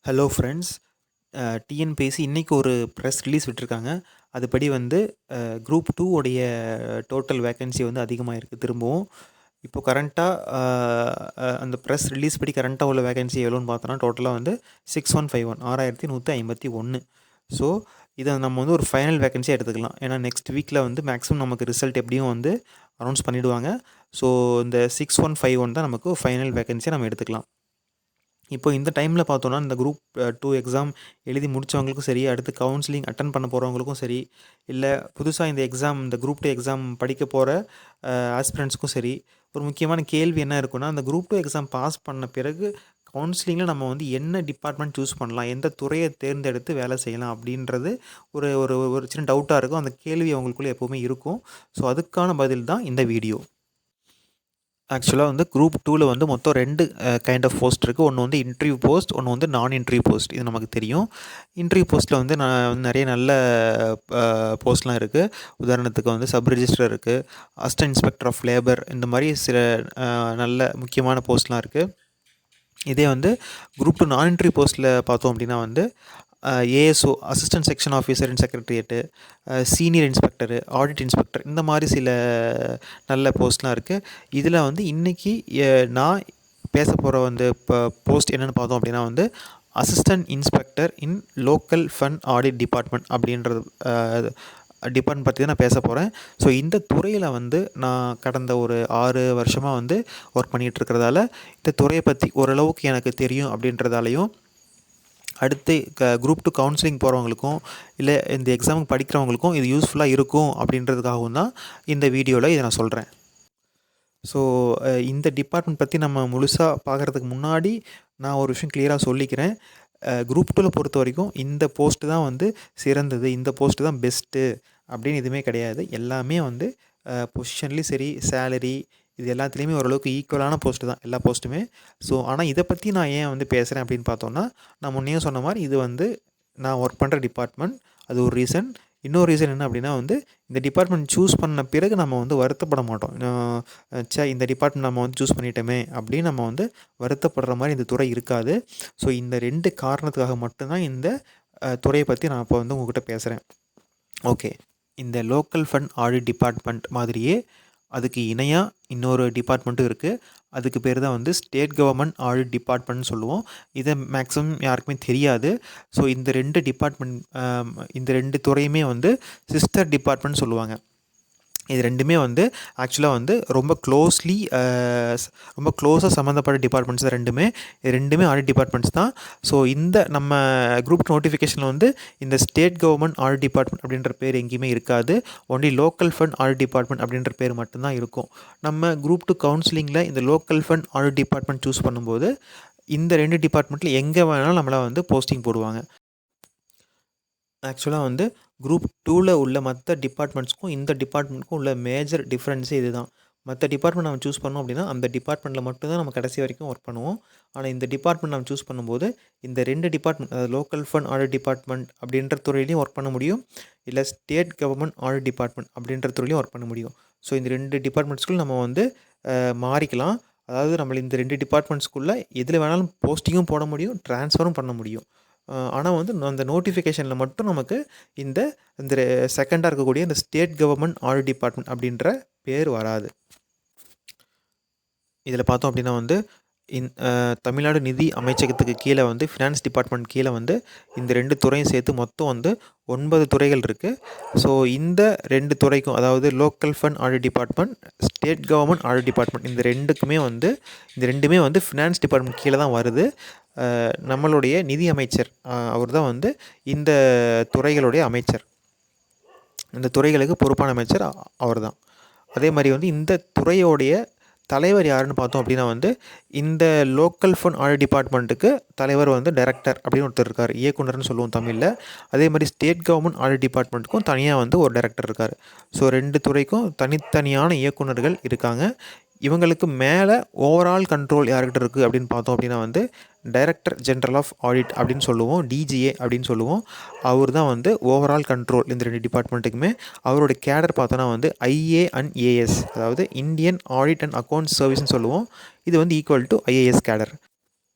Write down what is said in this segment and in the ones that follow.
Hello friends. TNPSC இன்றைக்கி ஒரு press release விட்டிருக்காங்க. அதுபடி வந்து குரூப் 2 உடைய டோட்டல் வேக்கன்சி வந்து அதிகமாக இருக்குது திரும்பவும். இப்போ கரண்ட்டாக அந்த ப்ரெஸ் ரிலீஸ் படி கரண்ட்டாக உள்ள வேக்கன்சி எவ்வளோன்னு பார்த்தோன்னா டோட்டலாக வந்து 6151 6151. ஸோ இதை நம்ம வந்து ஒரு ஃபைனல் வேக்கன்சியாக எடுத்துக்கலாம். ஏன்னா நெக்ஸ்ட் வீக்கில் வந்து மேக்ஸிமம் நமக்கு ரிசல்ட் எப்படியும் வந்து அனௌன்ஸ் பண்ணிவிடுவாங்க. ஸோ இந்த 6151 தான் நமக்கு ஃபைனல் வேக்கன்சியாக நம்ம எடுத்துக்கலாம். இப்போ இந்த டைமில் பார்த்தோன்னா இந்த குரூப் 2 எக்ஸாம் எழுதி முடித்தவங்களுக்கும் சரி, அடுத்து கவுன்சிலிங் அட்டன் பண்ண போகிறவங்களுக்கும் சரி, இல்லை புதுசாக இந்த குரூப் 2 எக்ஸாம் படிக்க போகிற ஆஸ்பிரண்ட்ஸ்க்கும் சரி, ஒரு முக்கியமான கேள்வி என்ன இருக்குன்னா, அந்த குரூப் 2 எக்ஸாம் பாஸ் பண்ண பிறகு கவுன்சிலிங்கில் நம்ம வந்து என்ன டிபார்ட்மெண்ட் சூஸ் பண்ணலாம், எந்த துறையை தேர்ந்தெடுத்து வேலை செய்யலாம் அப்படின்றது ஒரு ஒரு ஒரு சின்ன டவுட்டாக இருக்கும். அந்த கேள்வி அவங்களுக்குள்ளே எப்போவுமே இருக்கும். ஸோ அதுக்கான பதில் தான் இந்த வீடியோ. ஆக்சுவலாக வந்து குரூப் 2ல் வந்து மொத்தம் 2 கைண்ட் ஆஃப் போஸ்ட் இருக்குது. ஒன்று வந்து இன்டர்வியூ போஸ்ட், ஒன்று வந்து நான் இன்டர்வியூ போஸ்ட். இது நமக்கு தெரியும். இன்டர்வியூ போஸ்ட்டில் வந்து நிறைய நல்ல போஸ்ட்லாம் இருக்குது. உதாரணத்துக்கு வந்து சப் ரிஜிஸ்டர் இருக்குது, அசிஸ்டன்ட் இன்ஸ்பெக்டர் ஆஃப் லேபர், இந்த மாதிரி சில நல்ல முக்கியமான போஸ்ட்லாம் இருக்குது. இதே வந்து குரூப் 2 நான் இன்டர்வியூ போஸ்ட்டில் பார்த்தோம் அப்படின்னா வந்து ASO, assistant section officer in secretariat, senior inspector, audit inspector, இந்த மாதிரி சில நல்ல போஸ்ட்லாம் இருக்குது. இதில் வந்து இன்றைக்கி நான் பேச போகிற வந்து இப்போ போஸ்ட் என்னென்னு பார்த்தோம் அப்படின்னா வந்து அசிஸ்டன்ட் இன்ஸ்பெக்டர் இன் லோக்கல் ஃபண்ட் ஆடிட் டிபார்ட்மெண்ட் அப்படின்றது டிபார்ட்மெண்ட் பற்றி தான் நான் பேச போகிறேன். ஸோ இந்த துறையில் வந்து நான் கடந்த ஒரு 6 வருஷமாக வந்து ஒர்க் பண்ணிகிட்ருக்கிறதால இந்த துறையை பற்றி ஓரளவுக்கு எனக்கு தெரியும். அப்படின்றதாலையும் அடுத்து குரூப் 2 கவுன்சிலிங் போகிறவங்களுக்கும், இல்லை இந்த எக்ஸாமுக்கு படிக்கிறவங்களுக்கும் இது யூஸ்ஃபுல்லாக இருக்கும் அப்படின்றதுக்காகவும் தான் இந்த வீடியோவில் இதை நான் சொல்கிறேன். ஸோ இந்த டிபார்ட்மெண்ட் பற்றி நம்ம முழுசாக பார்க்குறதுக்கு முன்னாடி நான் ஒரு விஷயம் கிளியராக சொல்லிக்கிறேன். குரூப் 2வில் பொறுத்த வரைக்கும் இந்த போஸ்ட்டு தான் வந்து சிறந்தது, இந்த போஸ்ட்டு தான் பெஸ்ட்டு அப்படின்னு எதுவுமே கிடையாது. எல்லாமே வந்து பொசிஷன்லேயும் சரி, சேலரி, இது எல்லாத்துலேயுமே ஓரளவுக்கு ஈக்குவலான போஸ்ட்டு தான் எல்லா போஸ்ட்டுமே. ஸோ ஆனால் இதை பற்றி நான் ஏன் வந்து பேசுகிறேன் அப்படின்னு பார்த்தோன்னா, நான் முன்னையே சொன்ன மாதிரி இது வந்து நான் ஒர்க் பண்ணுற டிபார்ட்மெண்ட், அது ஒரு ரீசன். இன்னொரு ரீசன் என்ன அப்படின்னா வந்து இந்த டிபார்ட்மெண்ட் சூஸ் பண்ண பிறகு நம்ம வந்து வருத்தப்பட மாட்டோம். இந்த டிபார்ட்மெண்ட் நம்ம வந்து சூஸ் பண்ணிட்டோமே அப்படின்னு நம்ம வந்து வருத்தப்படுற மாதிரி இந்த துறை இருக்காது. ஸோ இந்த 2 காரணத்துக்காக மட்டும்தான் இந்த துறையை பற்றி நான் இப்போ வந்து உங்கள்கிட்ட பேசுகிறேன். ஓகே, இந்த லோக்கல் ஃபண்ட் ஆடிட் டிபார்ட்மெண்ட் மாதிரியே அதுக்கு இணையாக இன்னொரு டிபார்ட்மெண்ட்டும் இருக்குது. அதுக்கு பேர் தான் வந்து ஸ்டேட் கவர்மெண்ட் ஆடிட் டிபார்ட்மெண்ட்னு சொல்லுவோம். இதை மேக்ஸிமம் யாருக்குமே தெரியாது. ஸோ இந்த 2 டிபார்ட்மெண்ட், இந்த 2 துறையுமே வந்து சிஸ்டர் டிபார்ட்மெண்ட் சொல்லுவாங்க. இது ரெண்டுமே வந்து ஆக்சுவலாக வந்து ரொம்ப க்ளோஸாக சம்மந்தப்பட்ட டிபார்ட்மெண்ட்ஸ் தான் ரெண்டுமே. இது ரெண்டுமே ஆடிட் டிபார்ட்மெண்ட்ஸ் தான். ஸோ இந்த நம்ம குரூப் நோட்டிஃபிகேஷனில் வந்து இந்த ஸ்டேட் கவர்மெண்ட் ஆடிட் டிபார்ட்மெண்ட் அப்படின்ற பேர் எங்கேயுமே இருக்காது. Only local fund audit department அப்படின்ற பேர் மட்டும்தான் இருக்கும். நம்ம குரூப் 2 கவுன்சிலிங்கில் இந்த local fund audit department choose பண்ணும்போது இந்த 2 டிபார்ட்மெண்ட்டில் எங்கே வேணாலும் நம்மளை வந்து போஸ்டிங் போடுவாங்க. ஆக்சுவலாக வந்து குரூப் 2வில் உள்ள மற்ற டிபார்ட்மெண்ட்ஸ்க்கும் இந்த டிபார்ட்மெண்ட்க்கும் உள்ள மேஜர் டிஃப்ரென்ஸே இது தான். மற்ற டிபார்ட்மெண்ட் நம்ம சூஸ் பண்ணோம் அப்படின்னா அந்த டிபார்ட்மெண்ட்டில் மட்டும்தான் நம்ம கடைசி வரைக்கும் ஒர்க் பண்ணுவோம். ஆனால் இந்த டிபார்ட்மெண்ட் நம்ம சூஸ் பண்ணும்போது இந்த 2 டிபார்ட்மெண்ட், அதாவது லோக்கல் ஃபண்ட் ஆடிட் டிபார்ட்மெண்ட் அப்படின்ற துறையிலையும் ஒர்க் பண்ண முடியும், இல்லை ஸ்டேட் கவர்மெண்ட் ஆடிட் டிபார்ட்மெண்ட் அப்படின்ற துறையிலையும் ஒர்க் பண்ண முடியும். ஸோ இந்த 2 டிபார்ட்மெண்ட்ஸ்க்குள்ள நம்ம வந்து மாறிக்கலாம். அதாவது நம்ம இந்த 2 டிபார்ட்மெண்ட்ஸ்க்குள்ளே எதில் வேணாலும் போஸ்டிங்கும் போட முடியும், ட்ரான்ஸ்ஃபரும் பண்ண முடியும். ஆனால் வந்து அந்த நோட்டிஃபிகேஷனில் மட்டும் நமக்கு இந்த இந்த செகண்டாக இருக்கக்கூடிய இந்த ஸ்டேட் கவர்மெண்ட் ஆடிட் டிபார்ட்மெண்ட் அப்படின்ற பேர் வராது. இதில் பார்த்தோம் அப்படின்னா வந்து தமிழ்நாடு நிதி அமைச்சகத்துக்கு கீழே வந்து ஃபினான்ஸ் டிபார்ட்மெண்ட் கீழே வந்து இந்த 2 துறையும் சேர்த்து மொத்தம் வந்து 9 துறைகள் இருக்குது. ஸோ இந்த 2 துறைக்கும், அதாவது local fund audit department, state government audit department, இந்த ரெண்டுமே வந்து ஃபினான்ஸ் டிபார்ட்மெண்ட் கீழே தான் வருது. நம்மளுடைய நிதி அமைச்சர் அவர் தான் வந்து இந்த துறைகளுடைய அமைச்சர். இந்த துறைகளுக்கு பொறுப்பான அமைச்சர் அவர் தான். அதே மாதிரி வந்து இந்த துறையோடைய தலைவர் யாருன்னு பார்த்தோம் அப்படின்னா வந்து இந்த லோக்கல் ஃபண்ட் ஆடிட் டிபார்ட்மெண்ட்டுக்கு தலைவர் வந்து டைரக்டர் அப்படின்னு ஒருத்தர் இருக்கார், இயக்குனர்னு சொல்லுவோம் தமிழில். அதே மாதிரி ஸ்டேட் கவர்மெண்ட் ஆடிட் டிபார்ட்மெண்ட்டுக்கும் தனியாக வந்து ஒரு டைரக்டர் இருக்கார். ஸோ 2 துறைக்கும் தனித்தனியான இயக்குனர்கள் இருக்காங்க. இவங்களுக்கு மேலே ஓவரால் கண்ட்ரோல் யார்கிட்ட இருக்குது அப்படின்னு பார்த்தோம் அப்படின்னா வந்து டைரக்டர் ஜென்ரல் ஆஃப் ஆடிட் அப்படின்னு சொல்லுவோம், டிஜிஏ அப்படின்னு சொல்லுவோம். அவர் தான் வந்து ஓவரால் கண்ட்ரோல் இந்த 2 டிபார்ட்மெண்ட்டுக்குமே. அவரோட கேடர் பார்த்தோன்னா வந்து ஐஏ அண்ட் ஏஎஸ், அதாவது இந்தியன் ஆடிட் அண்ட் அக்கௌண்ட்ஸ் சர்வீஸ்னு சொல்லுவோம். இது வந்து equal to IAS cadre.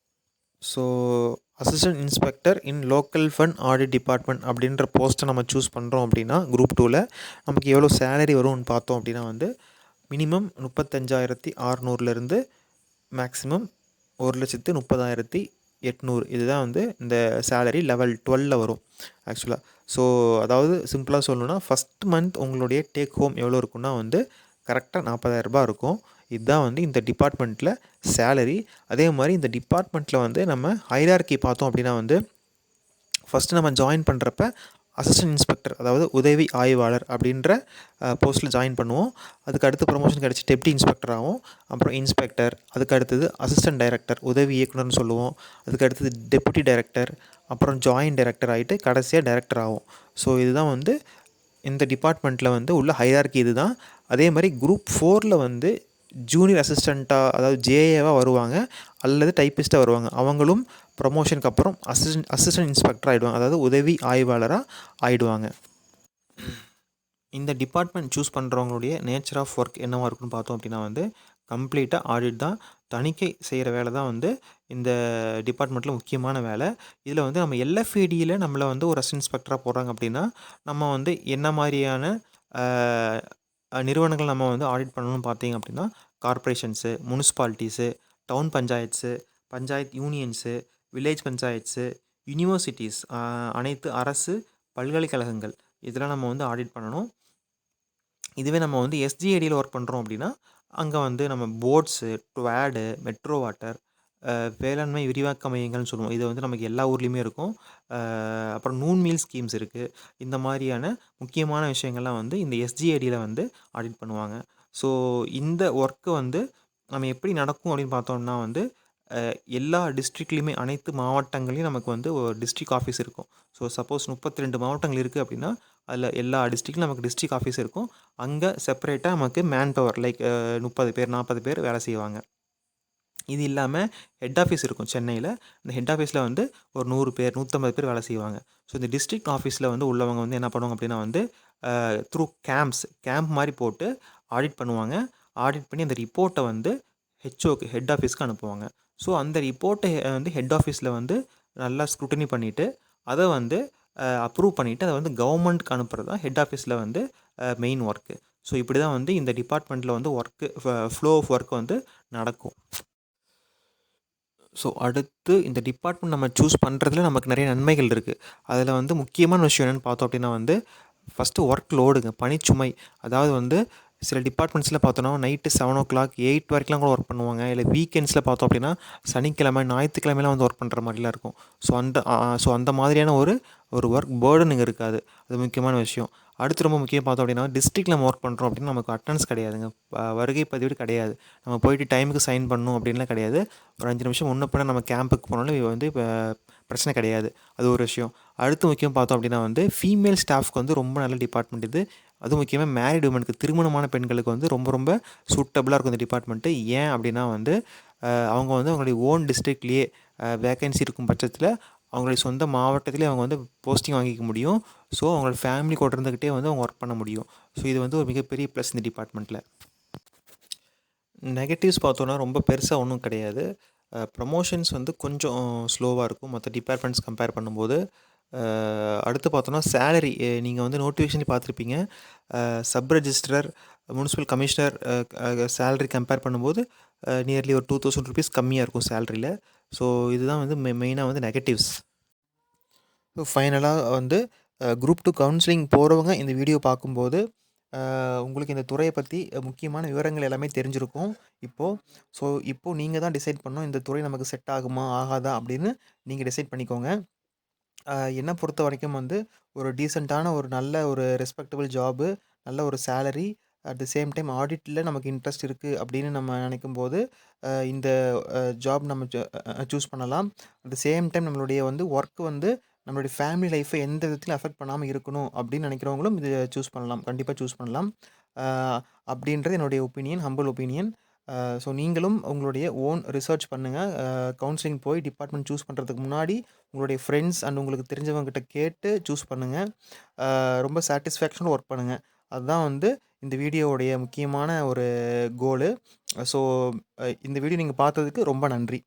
So assistant inspector in local fund audit department அப்படின்ற போஸ்ட்டை நம்ம சூஸ் பண்ணுறோம் அப்படின்னா குரூப் 2ல் நமக்கு எவ்வளோ சேலரி வரும்னு பார்த்தோம் அப்படின்னா வந்து மினிமம் 35,600லேருந்து மேக்ஸிமம் 1,30,800 இதுதான் வந்து இந்த சேலரி லெவல் 12ல் வரும் ஆக்சுவலாக. ஸோ அதாவது சிம்பிளாக சொல்லணுன்னா ஃபஸ்ட் மந்த் உங்களுடைய டேக் ஹோம் எவ்வளோ இருக்குன்னா வந்து கரெக்டாக 40,000 இருக்கும். இதுதான் வந்து இந்த டிபார்ட்மெண்ட்டில் சேலரி. அதே மாதிரி இந்த டிபார்ட்மெண்ட்டில் வந்து நம்ம ஹைரார்கி பார்த்தோம் அப்படின்னா வந்து ஃபஸ்ட்டு நம்ம ஜாயின் பண்ணுறப்ப அசிஸ்டன்ட் இன்ஸ்பெக்டர் அதாவது உதவி ஆய்வாளர் அப்படின்ற போஸ்ட்டில் ஜாயின் பண்ணுவோம். அதுக்கு அடுத்து ப்ரொமோஷன் கிடச்சி டெப்டி இன்ஸ்பெக்டர் ஆகும். அப்புறம் இன்ஸ்பெக்டர், அதுக்கு அடுத்தது அசிஸ்டன்ட் டைரக்டர் உதவி இயக்குனர்னு சொல்லுவோம். அதுக்கு அடுத்தது டெப்யூட்டி டைரக்டர், அப்புறம் ஜாயின்ட் டைரக்டர் ஆகிட்டு கடைசியாக டைரக்டர் ஆகும். ஸோ இதுதான் வந்து இந்த டிபார்ட்மெண்ட்டில் வந்து உள்ள ஹைரார்கி இதுதான். அதே மாதிரி குரூப் 4ல் வந்து ஜூனியர் அசிஸ்டண்ட்டாக அதாவது ஜேஏவாக வருவாங்க அல்லது டைப்பிஸ்ட்டாக வருவாங்க. அவங்களும் ப்ரமோஷனுக்கு அப்புறம் அசிஸ்டன்ட் இன்ஸ்பெக்டர் ஆகிடுவாங்க, அதாவது உதவி ஆய்வாளராக ஆகிடுவாங்க. இந்த டிபார்ட்மெண்ட் சூஸ் பண்ணுறவங்களுடைய நேச்சர் ஆஃப் ஒர்க் என்னவாக இருக்குன்னு பார்த்தோம் அப்படின்னா வந்து கம்ப்ளீட்டாக ஆடிட் தான். தணிக்கை செய்கிற வேலை தான் வந்து இந்த டிபார்ட்மெண்ட்டில் முக்கியமான வேலை. இதில் வந்து நம்ம எல்எஃப்இடியில் நம்மளை வந்து ஒரு அசிஸ்டன்ட் இன்ஸ்பெக்டராக போடுறாங்க அப்படின்னா நம்ம வந்து என்ன மாதிரியான நிறுவனங்கள் நம்ம வந்து ஆடிட் பண்ணணும்னு பார்த்தீங்க அப்படின்னா கார்ப்பரேஷன்ஸு, முனிசிபாலிட்டிஸு, டவுன் பஞ்சாயத்ஸு, பஞ்சாயத்து யூனியன்ஸு, வில்லேஜ் பஞ்சாயத்ஸு, யூனிவர்சிட்டிஸ், அனைத்து அரசு பல்கலைக்கழகங்கள் இதெல்லாம் நம்ம வந்து ஆடிட் பண்ணணும். இதுவே நம்ம வந்து எஸ்ஜிஏடியில் ஒர்க் பண்ணுறோம் அப்படின்னா அங்கே வந்து நம்ம போர்ட்ஸு, ட்வாடு, மெட்ரோ வாட்டர், வேளாண்மை விரிவாக்க மையங்கள்னு சொல்லுவோம். இது வந்து நமக்கு எல்லா ஊர்லேயுமே இருக்கும். அப்புறம் நூன் மீல் ஸ்கீம்ஸ் இருக்குது. இந்த மாதிரியான முக்கியமான விஷயங்கள்லாம் வந்து இந்த எஸ்ஜிஏடியில் வந்து ஆடிட் பண்ணுவாங்க. ஸோ இந்த ஒர்க்கு வந்து நம்ம எப்படி நடக்கும் அப்படின்னு பார்த்தோம்னா வந்து எல்லா டிஸ்ட்ரிக்ட்லேயுமே அனைத்து மாவட்டங்களையும் நமக்கு வந்து ஒரு டிஸ்ட்ரிக்ட் ஆஃபீஸ் இருக்கும். ஸோ சப்போஸ் 32 மாவட்டங்கள் இருக்குது அப்படின்னா அதில் எல்லா டிஸ்ட்ரிக்ட்லையும் நமக்கு டிஸ்ட்ரிக்ட் ஆஃபீஸ் இருக்கும். அங்கே செப்பரேட்டாக நமக்கு மேன் பவர் லைக் 30 பேர் 40 பேர் வேலை செய்வாங்க. இது இல்லாமல் ஹெட் ஆஃபீஸ் இருக்கும் சென்னையில். இந்த ஹெட் ஆஃபீஸில் வந்து ஒரு 100 பேர் 150 பேர் வேலை செய்வாங்க. ஸோ இந்த டிஸ்ட்ரிக்ட் ஆஃபீஸில் வந்து உள்ளவங்க வந்து என்ன பண்ணுவாங்க அப்படின்னா வந்து த்ரூ கேம்ப் மாதிரி போட்டு ஆடிட் பண்ணுவாங்க. ஆடிட் பண்ணி அந்த ரிப்போர்ட்டை வந்து ஹெச்ஓக்கு ஹெட் ஆஃபீஸ்க்கு அனுப்புவாங்க. ஸோ அந்த ரிப்போர்ட்டை வந்து ஹெட் ஆஃபீஸில் வந்து நல்லா ஸ்க்ரூட்டனி பண்ணிவிட்டு அதை வந்து அப்ரூவ் பண்ணிவிட்டு அதை வந்து கவர்மெண்ட்டுக்கு அனுப்புறது தான் ஹெட் ஆஃபீஸில் வந்து மெயின் ஒர்க்கு. ஸோ இப்படி தான் வந்து இந்த டிபார்ட்மெண்ட்டில் வந்து ஒர்க்கு ஃப்ளோ ஆஃப் ஒர்க் வந்து நடக்கும். ஸோ அடுத்து இந்த டிபார்ட்மெண்ட் நம்ம சூஸ் பண்ணுறதுல நமக்கு நிறைய நன்மைகள் இருக்குது. அதில் வந்து முக்கியமான விஷயம் என்னென்னு பார்த்தோம் அப்படின்னா வந்து ஃபஸ்ட்டு ஒர்க் லோடுங்க, பணிச்சுமை. அதாவது வந்து சில டிபார்ட்மெண்ட்ஸில் பார்த்தோன்னா நைட்டு 7 o'clock 8 வரைக்கும்லாம் கூட ஒர்க் பண்ணுவாங்க. இல்லை வீக்கெண்ட்ஸில் பார்த்தோம் அப்படின்னா சனிக்கிழமை ஞாயிற்றுக்கிழமைலாம் வந்து ஒர்க் பண்ணுற மாதிரிலாம் இருக்கும். ஸோ அந்த மாதிரியான ஒரு ஒர்க் பேர்டன் இங்கே இருக்காது. அது முக்கியமான விஷயம். அடுத்து ரொம்ப முக்கியம் பார்த்தோம் அப்படின்னா டிஸ்ட்ரிக்டில் நம்ம ஒர்க் பண்ணுறோம் அப்படின்னா நமக்கு அட்டெண்டன்ஸ் கிடையாதுங்க, வருகை பதிவேடு கிடையாது. நம்ம போயிட்டு டைமுக்கு சைன் பண்ணணும் அப்படின்லாம் கிடையாது. ஒரு 5 நிமிஷம் முன்ன பின்ன நம்ம கேம்புக்கு போனாலும் வந்து இப்போ பிரச்சனை கிடையாது. அது ஒரு விஷயம். அடுத்து முக்கியம் பார்த்தோம் அப்படின்னா வந்து ஃபீமேல் ஸ்டாஃப்க்கு வந்து ரொம்ப நல்ல டிபார்ட்மெண்ட் இது. அதுவும் முக்கியமாக மேரிட் உமனுக்கு, திருமணமான பெண்களுக்கு வந்து ரொம்ப ரொம்ப சூட்டபுளாக இருக்கும் இந்த டிபார்ட்மெண்ட்டு. ஏன் அப்படின்னா வந்து அவங்க வந்து அவங்களுடைய ஓன் டிஸ்ட்ரிக்ட்லேயே வேக்கன்சி இருக்கும் பட்சத்தில் அவங்களுடைய சொந்த மாவட்டத்திலே அவங்க வந்து போஸ்டிங் வாங்கிக்க முடியும். ஸோ அவங்களோட ஃபேமிலி கூட இருந்துக்கிட்டே வந்து அவங்க ஒர்க் பண்ண முடியும். ஸோ இது வந்து ஒரு மிகப்பெரிய ப்ளஸ் இந்த டிபார்ட்மெண்ட்டில். நெகட்டிவ்ஸ் பார்த்தோன்னா ரொம்ப பெருசாக ஒன்றும் கிடையாது. ப்ரமோஷன்ஸ் வந்து கொஞ்சம் ஸ்லோவாக இருக்கும் மற்ற டிபார்ட்மெண்ட்ஸ் கம்பேர் பண்ணும்போது. அடுத்து பார்த்தோன்னா சேலரி நீங்கள் வந்து நோட்டிஃபிகேஷன் பார்த்துருப்பீங்க. Sub registrar, municipal commissioner salary compare பண்ணும்போது நியர்லி ஒரு 2000 rupees கம்மியாக இருக்கும் சேலரியில். ஸோ இதுதான் வந்து மெயினாக வந்து நெகட்டிவ்ஸ். ஸோ ஃபைனலாக வந்து குரூப் 2 கவுன்சிலிங் போகிறவங்க இந்த வீடியோ பார்க்கும்போது உங்களுக்கு இந்த துறையை பற்றி முக்கியமான விவரங்கள் எல்லாமே தெரிஞ்சிருக்கும் இப்போது. ஸோ இப்போது நீங்கள் தான் டிசைட் பண்ணணும் இந்த துறை நமக்கு செட் ஆகுமா ஆகாதா அப்படின்னு நீங்கள் டிசைட் பண்ணிக்கோங்க. என்னை பொறுத்த வரைக்கும் வந்து ஒரு டீசெண்டான ஒரு நல்ல ஒரு ரெஸ்பெக்டபிள் ஜாபு, நல்ல ஒரு salary, at the same time ஆடிட்டில் நமக்கு இன்ட்ரெஸ்ட் இருக்குது அப்படின்னு நம்ம நினைக்கும்போது இந்த ஜாப் நம்ம சூஸ் பண்ணலாம். அட் த சேம் டைம் நம்மளுடைய வந்து ஒர்க் வந்து நம்மளுடைய ஃபேமிலி லைஃப்பை எந்த விதத்துலையும் அஃபெக்ட் பண்ணாமல் இருக்கணும் அப்படின்னு நினைக்கிறவங்களும் இது சூஸ் பண்ணலாம், கண்டிப்பாக சூஸ் பண்ணலாம். அப்படின்றது என்னுடைய ஒப்பீனியன், ஹம்பிள் ஒப்பீனியன். ஸோ நீங்களும் உங்களுடைய ஓன் ரிசர்ச் பண்ணுங்கள். கவுன்சிலிங் போய் டிபார்ட்மெண்ட் சூஸ் பண்ணுறதுக்கு முன்னாடி உங்களுடைய ஃப்ரெண்ட்ஸ் அண்ட் உங்களுக்கு தெரிஞ்சவங்ககிட்ட கேட்டு சூஸ் பண்ணுங்கள். ரொம்ப சாட்டிஸ்ஃபேக்ஷனோட ஒர்க் பண்ணுங்கள். அதுதான் வந்து இந்த வீடியோவுடைய முக்கியமான ஒரு கோலு. ஸோ இந்த வீடியோ நீங்கள் பார்த்ததுக்கு ரொம்ப நன்றி.